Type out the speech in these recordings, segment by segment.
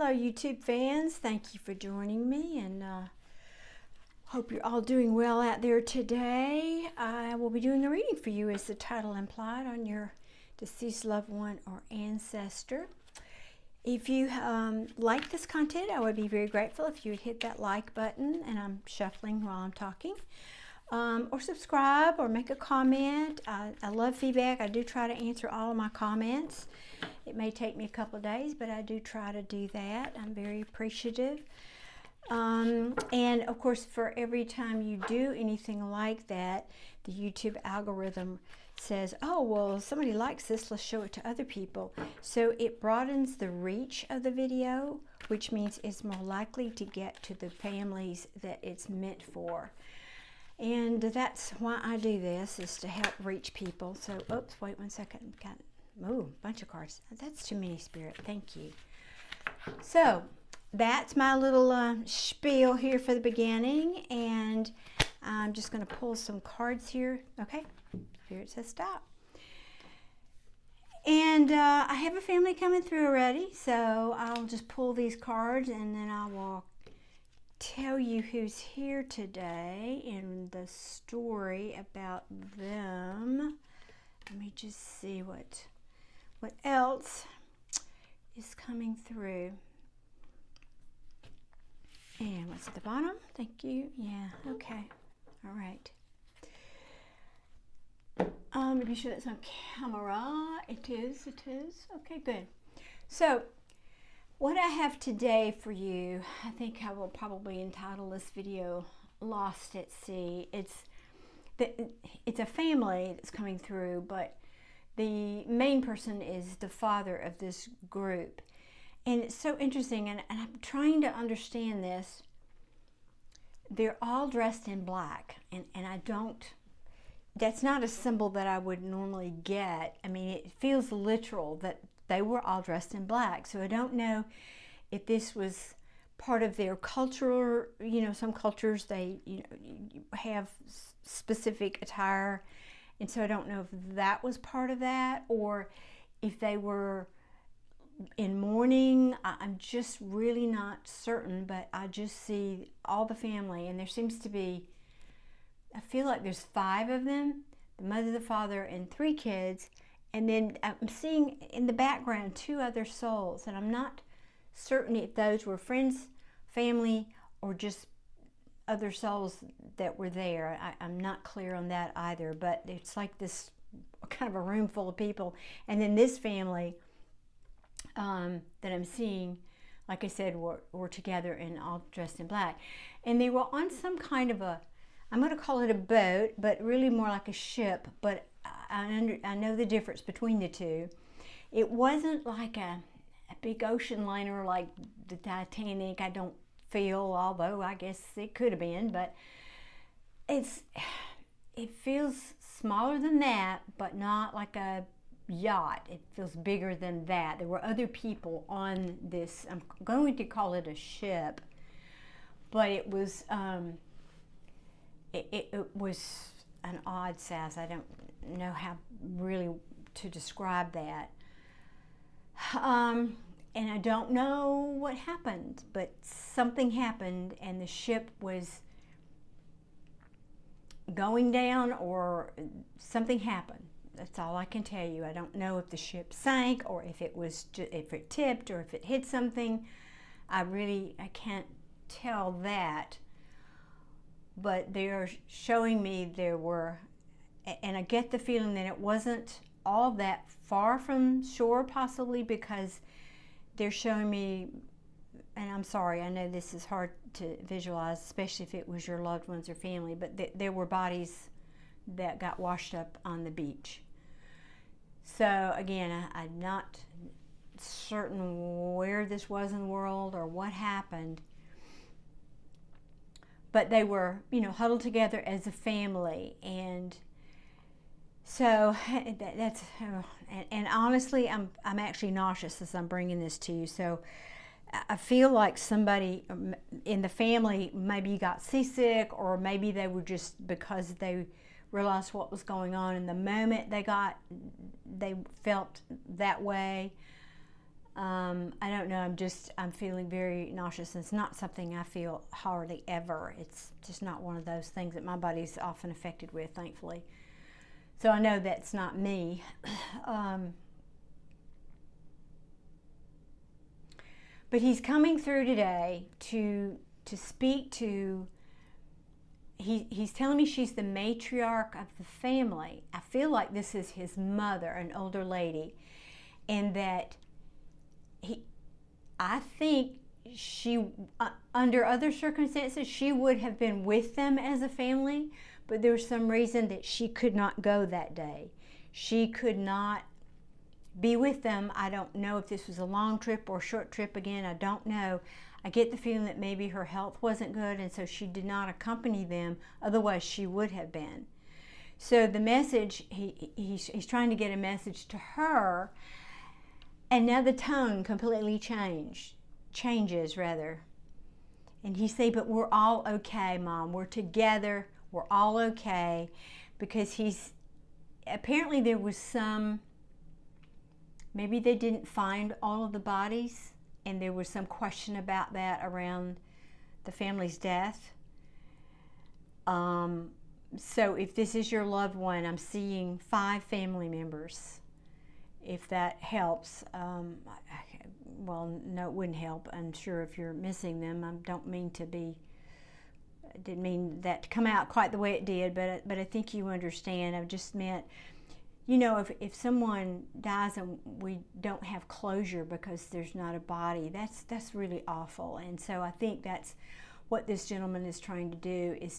Hello YouTube fans, thank you for joining me, and hope you're all doing well out there today. I will be doing a reading for you as the title implied on your deceased loved one or ancestor. If you like this content, I would be very grateful if you would hit that like button, and I'm shuffling while I'm talking, or subscribe or make a comment. I love feedback. I do try to answer all of my comments. It may take me a couple of days, but I do try to do that. I'm very appreciative. And of course, for every time you do anything like that, the YouTube algorithm says, oh, well, somebody likes this, let's show it to other people. So it broadens the reach of the video, which means it's more likely to get to the families that it's meant for. And that's why I do this, is to help reach people. So, oops, wait 1 second. Got a bunch of cards. That's too many, Spirit. Thank you. So, that's my little spiel here for the beginning. And I'm just going to pull some cards here. Okay, Spirit says stop. And I have a family coming through already. So, I'll just pull these cards and then I will tell you who's here today and the story about them. Let me just see what else is coming through. And what's at the bottom? Thank you. Yeah, okay. All right. Let me be sure that's on camera. It is. Okay, good. So, what I have today for you, I think I will probably entitle this video Lost at Sea. It's a family that's coming through, but the main person is the father of this group. And it's so interesting, and I'm trying to understand this. They're all dressed in black, and that's not a symbol that I would normally get. I mean, it feels literal that they were all dressed in black. So I don't know if this was part of their culture. You know, some cultures, they have specific attire. And so I don't know if that was part of that, or if they were in mourning. I'm just really not certain, but I just see all the family, and there seems to be, I feel like there's 5 of them, the mother, the father, and 3 kids. And then I'm seeing in the background 2 other souls, and I'm not certain if those were friends, family, or just other souls that were there. I'm not clear on that either, but it's like this kind of a room full of people. And then this family that I'm seeing, like I said, were together and all dressed in black. And they were on some kind of a, I'm going to call it a boat, but really more like a ship, but I know the difference between the two. It wasn't like a big ocean liner like the Titanic, I don't feel, although I guess it could have been, but it feels smaller than that, but not like a yacht. It feels bigger than that. There were other people on this, I'm going to call it a ship, but it was it was an odd size. I don't know how really to describe that. And I don't know what happened, but something happened and the ship was going down, or something happened. That's all I can tell you. I don't know if the ship sank, or if it tipped, or if it hit something. I can't tell that. But they are showing me there were, and I get the feeling that it wasn't all that far from shore, possibly, because they're showing me, and I'm sorry, I know this is hard to visualize, especially if it was your loved ones or family, but there were bodies that got washed up on the beach. So again, I'm not certain where this was in the world or what happened, but they were, huddled together as a family. And so that's, and honestly, I'm actually nauseous as I'm bringing this to you. So I feel like somebody in the family maybe got seasick, or maybe they were just, because they realized what was going on in the moment they felt that way. I don't know, I'm feeling very nauseous. It's not something I feel hardly ever. It's just not one of those things that my body's often affected with, thankfully. So I know that's not me. But he's coming through today to speak to, he's telling me she's the matriarch of the family. I feel like this is his mother, an older lady, and that I think she, under other circumstances, she would have been with them as a family, but there was some reason that she could not go that day. She could not be with them. I don't know if this was a long trip or a short trip. Again, I don't know. I get the feeling that maybe her health wasn't good, and so she did not accompany them. Otherwise, she would have been. So the message, he's trying to get a message to her, and now the tone completely changes rather. And he say, but we're all okay, Mom. We're together. We're all okay. Because apparently there was maybe they didn't find all of the bodies, and there was some question about that around the family's death. So if this is your loved one, I'm seeing 5 family members. If that helps, well, no, it wouldn't help. I'm sure if you're missing them. I didn't mean that to come out quite the way it did, but I think you understand. I just meant, you know, if someone dies and we don't have closure because there's not a body, that's really awful. And so I think that's what this gentleman is trying to do, is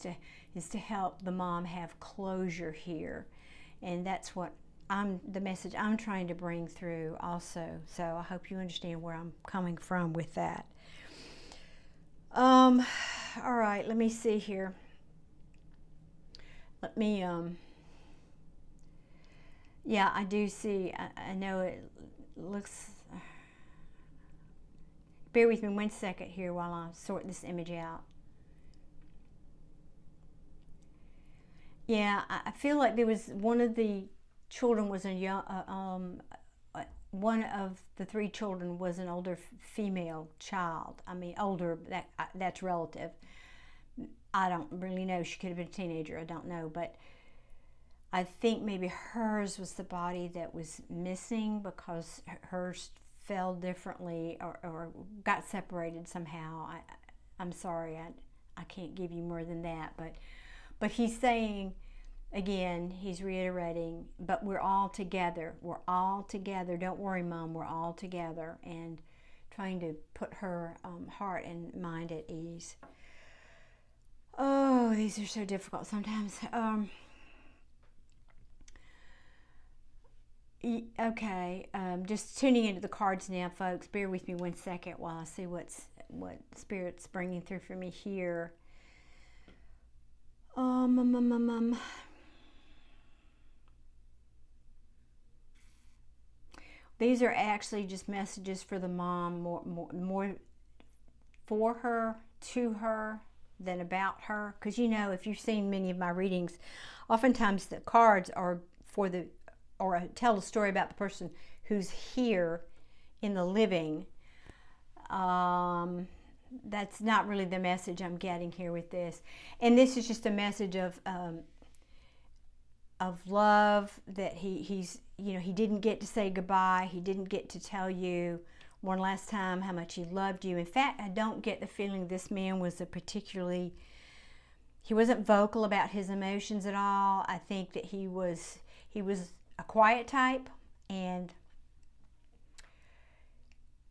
to help the mom have closure here. And that's what the message I'm trying to bring through also. So I hope you understand where I'm coming from with that. All right, let me see here. Let me, yeah, I do see, I know it looks, bear with me 1 second here while I sort this image out. Yeah, I feel like there was one of the children was one of the 3 children was an older female child. I mean, older, that's relative. I don't really know. She could have been a teenager. I don't know. But I think maybe hers was the body that was missing, because hers fell differently or got separated somehow. I'm sorry. I can't give you more than that. But he's saying, again, he's reiterating, but we're all together. We're all together. Don't worry, Mom. We're all together. And trying to put her heart and mind at ease. Oh, these are so difficult sometimes. Okay, just tuning into the cards now, folks. Bear with me 1 second while I see what Spirit's bringing through for me here. These are actually just messages for the mom, more for her, to her, than about her. Because, you know, if you've seen many of my readings, oftentimes the cards are for or tell a story about the person who's here in the living. That's not really the message I'm getting here with this. And this is just a message of love, that he's, you know, he didn't get to say goodbye. He didn't get to tell you one last time how much he loved you. In fact, I don't get the feeling this man was he wasn't vocal about his emotions at all. I think that he was a quiet type, and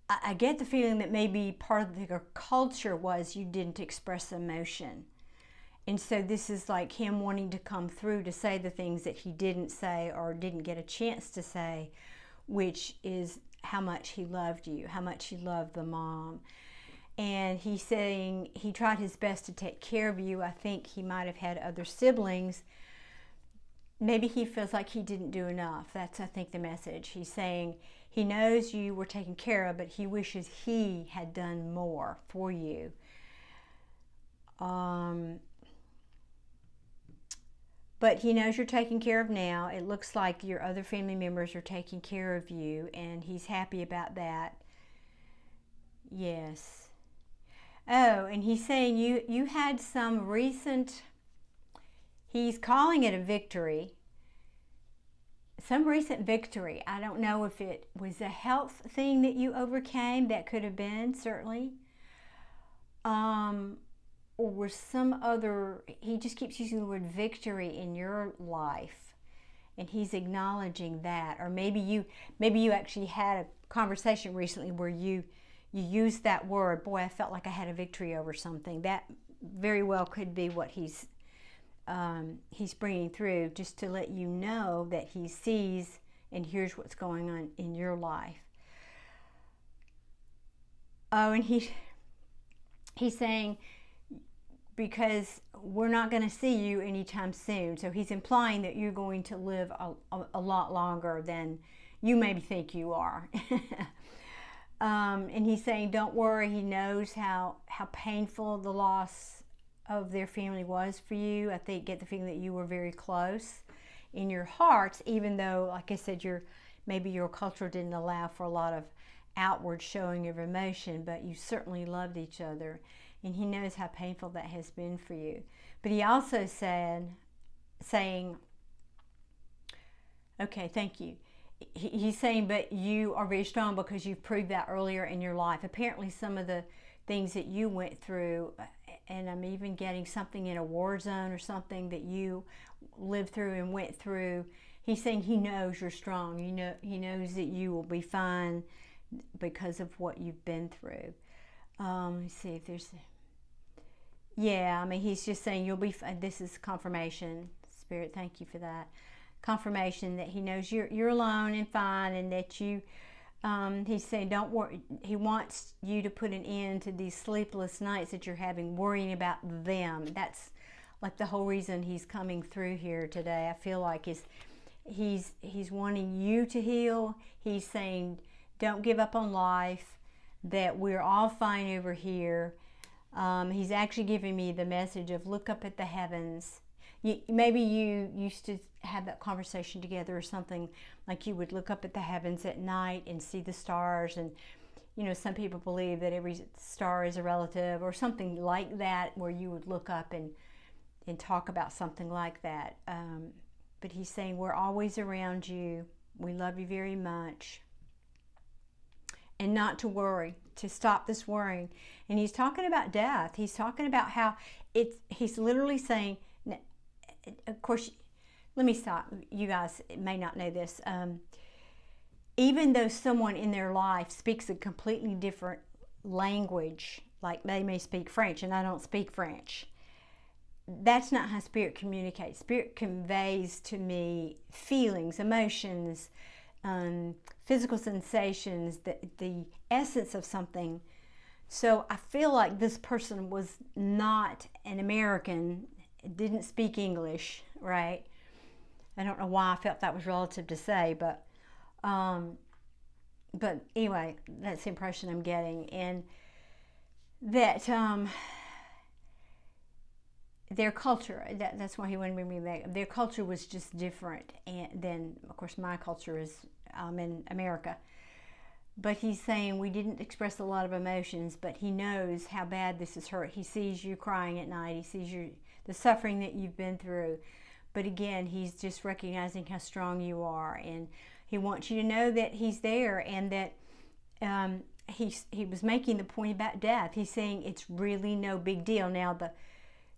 I get the feeling that maybe part of the culture was you didn't express emotion. And so this is like him wanting to come through to say the things that he didn't say or didn't get a chance to say, which is how much he loved you, how much he loved the mom. And he's saying he tried his best to take care of you. I think he might have had other siblings. Maybe he feels like he didn't do enough. That's, I think, the message. He's saying he knows you were taken care of, but he wishes he had done more for you. But he knows you're taken care of now. It looks like your other family members are taking care of you, and he's happy about that. Yes. Oh, and he's saying you had some recent, he's calling it a victory, some recent victory. I don't know if it was a health thing that you overcame. That could have been, certainly. Or some other, he just keeps using the word victory in your life, and he's acknowledging that. Or maybe you actually had a conversation recently where you used that word. Boy, I felt like I had a victory over something. That very well could be what he's bringing through, just to let you know that he sees and hears what's going on in your life. Oh, and he's saying, because we're not going to see you anytime soon. So he's implying that you're going to live a lot longer than you maybe think you are. And he's saying, don't worry. He knows how painful the loss of their family was for you. I get the feeling that you were very close in your hearts, even though, like I said, maybe your culture didn't allow for a lot of outward showing of emotion, but you certainly loved each other. And he knows how painful that has been for you. But he also saying, okay, thank you. He's saying, but you are very strong because you've proved that earlier in your life. Apparently some of the things that you went through, and I'm even getting something in a war zone or something that you lived through and went through. He's saying he knows you're strong. He knows that you will be fine because of what you've been through. Let's see if there's, yeah, I mean, he's just saying you'll be, this is confirmation. Spirit, thank you for that. Confirmation that he knows you're alone and fine, and that you, he's saying don't worry. He wants you to put an end to these sleepless nights that you're having, worrying about them. That's like the whole reason he's coming through here today. I feel like he's wanting you to heal. He's saying don't give up on life, that we're all fine over here. He's actually giving me the message of look up at the heavens. Maybe you used to have that conversation together or something, like you would look up at the heavens at night and see the stars, and some people believe that every star is a relative or something like that, where you would look up and talk about something like that. But he's saying we're always around you. We love you very much. And not to worry, to stop this worrying. And he's talking about death. He's talking about how he's literally saying, of course, let me stop. You guys may not know this. Even though someone in their life speaks a completely different language, like they may speak French and I don't speak French, that's not how Spirit communicates. Spirit conveys to me feelings, emotions, physical sensations, the essence of something. So I feel like this person was not an American, didn't speak English, right? I don't know why I felt that was relative to say, but anyway, that's the impression I'm getting. And that their culture, that's why he wanted me to bring back, their culture was just different than, of course, my culture is in America. But he's saying we didn't express a lot of emotions, but he knows how bad this has hurt. He sees you crying at night. He sees the suffering that you've been through. But again, he's just recognizing how strong you are, and he wants you to know that he's there, and that he was making the point about death. He's saying it's really no big deal. Now,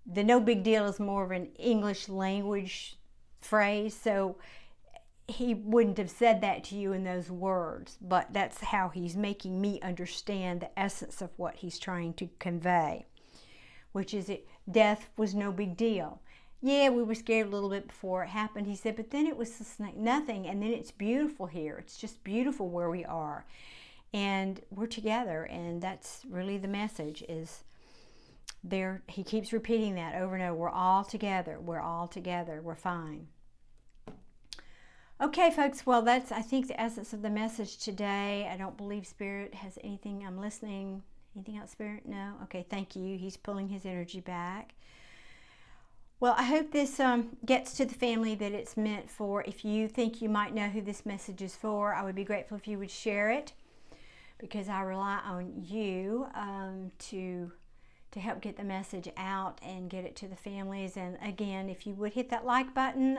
the no big deal is more of an English language phrase, so he wouldn't have said that to you in those words, but that's how he's making me understand the essence of what he's trying to convey, which is death was no big deal. Yeah, we were scared a little bit before it happened, he said, but then it was just like nothing, and then it's beautiful here. It's just beautiful where we are, and we're together, and that's really the message is there. He keeps repeating that over and over. We're all together. We're all together. We're fine. Okay, folks, well, that's, I think, the essence of the message today. I don't believe Spirit has anything. I'm listening. Anything else, Spirit? No? Okay, thank you. He's pulling his energy back. Well, I hope this gets to the family that it's meant for. If you think you might know who this message is for, I would be grateful if you would share it. because I rely on you to help get the message out and get it to the families. And again, if you would hit that like button,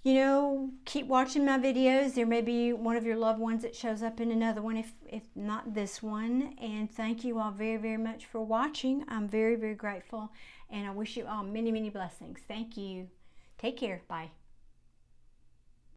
you know, keep watching my videos. There may be one of your loved ones that shows up in another one, if not this one. And thank you all very, very much for watching. I'm very, very grateful. And I wish you all many, many blessings. Thank you. Take care. Bye.